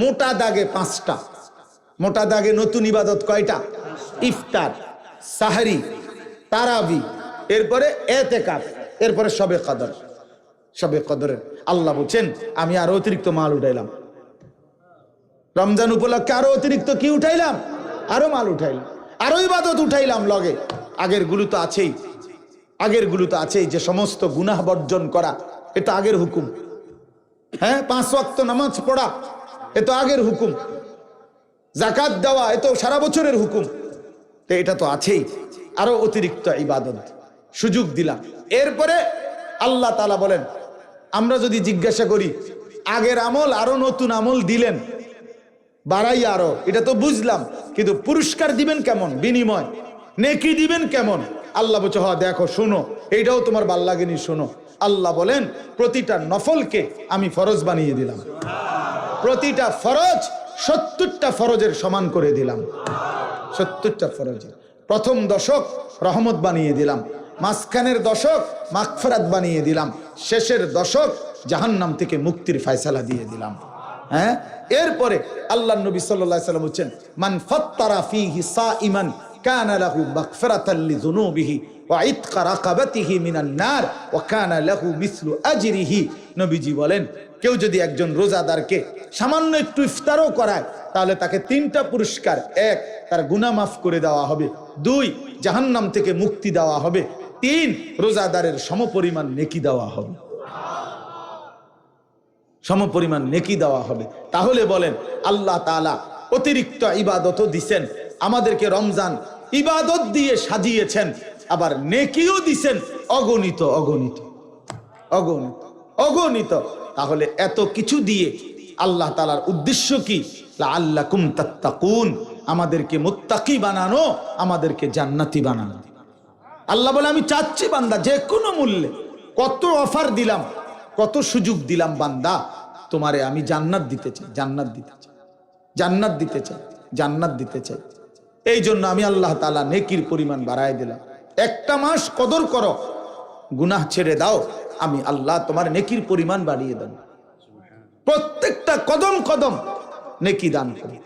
মোটা দাগে 5টা, মোটা দাগে নতুন ইবাদত কয়টা? ইফতার, সাহরি, তারাবি, এরপরে এতেকাফ, এরপরে শবে কদর। শবে কদরের আল্লাহ বলছেন আমি আরো অতিরিক্ত মাল উঠাইলাম। রমজান উপলক্ষে আরো অতিরিক্ত কি উঠাইলাম? আরো মাল উঠাইলাম, আরো ইবাদত উঠাইলাম লগে। আগের গুলো তো আছেই, আগের গুলো তো আছেই, যে সমস্ত গুনাহ বর্জন করা এটা আগের হুকুম। হ্যাঁ, 5 ওয়াক্ত নামাজ পড়া এ তো আগের হুকুম। যাকাত দেওয়া এ তো সারা বছরের হুকুম। তো এটা তো আছেই, আরো অতিরিক্ত ইবাদত সুযোগ দিলাম। এরপরে আল্লাহ তাআলা বলেন আমরা যদি জিজ্ঞাসা করি আগের আমল আরো নতুন আমল দিলেন বাড়াই আরো, এটা তো বুঝলাম, কিন্তু পুরস্কার দিবেন কেমন? বিনিময় নেকি দিবেন কেমন? আল্লাহ বলছে হ দেখো শোনো, এইটাও তোমার ভাল লাগেনি, শোনো। আল্লাহ বলেন প্রতিটা নফলকে আমি ফরজ বানিয়ে দিলাম। প্রতিটা ফরজ 70টা ফরজের সমান করে দিলাম। 70টা ফরজের প্রথম দশক রহমত বানিয়ে দিলাম, মাঝখানের দশক মাগফিরাত বানিয়ে দিলাম, শেষের দশক জাহান্নাম থেকে মুক্তির ফয়সালা দিয়ে দিলাম। হ্যাঁ, এরপরে আল্লাহর নবী সাল্লাল্লাহু আলাইহি ওয়াসাল্লাম বলেন মান ফাত্তারা ফীহি সাইমান কানা লাহু মাগফিরাতাল লিযুনুবিহি ওয়া ইতকা রাকাবাতিহি মিনান নার ওয়া কানা লাহু মিসলু আজরিহি। নবীজি বলেন কেউ যদি একজন রোজাদারকে সামান্য একটু ইফতারও করায় তাহলে তাকে 3টা পুরস্কার: 1 তার গুনাহ মাফ করে দেওয়া হবে, 2 জাহান্নাম থেকে মুক্তি দেওয়া হবে, 3 রোজাদারের সমপরিমাণ নেকি দেওয়া হবে। সমপরিমাণ নেকি দেওয়া হবে। তাহলে বলেন আল্লাহ তাআলা অতিরিক্ত ইবাদতও দিছেন আমাদেরকে, রমজান ইবাদত দিয়ে সাজিয়েছেন, আবার নেকিও দিছেন অগণিত অগণিত অগণিত অগণিত। তাহলে এত কিছু দিয়ে আল্লাহ তাআলার উদ্দেশ্য কি? লাআল্লাকুম তাত্তাকুন, আমাদেরকে মুত্তাকি বানানো, আমাদেরকে জান্নাতি বানানো। আল্লাহ বলে আমি চাচ্ছি বান্দা যে কোনো মূল্যে, কত অফার দিলাম, কত সুযোগ দিলাম, বান্দা তোমারে আমি জান্নাত দিতে চাই, জান্নাত দিতে চাই, জান্নাত দিতে চাই, জান্নাত দিতে চাই। এই জন্য আমি আল্লাহ তাআলা নেকির পরিমাণ বাড়ায় দিলাম। একটা মাস কদর করো, গুনাহ ছেড়ে দাও, আমি আল্লাহ তোমার নেকির পরিমাণ বাড়িয়ে দেব। প্রত্যেকটা কদম কদম নেকি দান করি।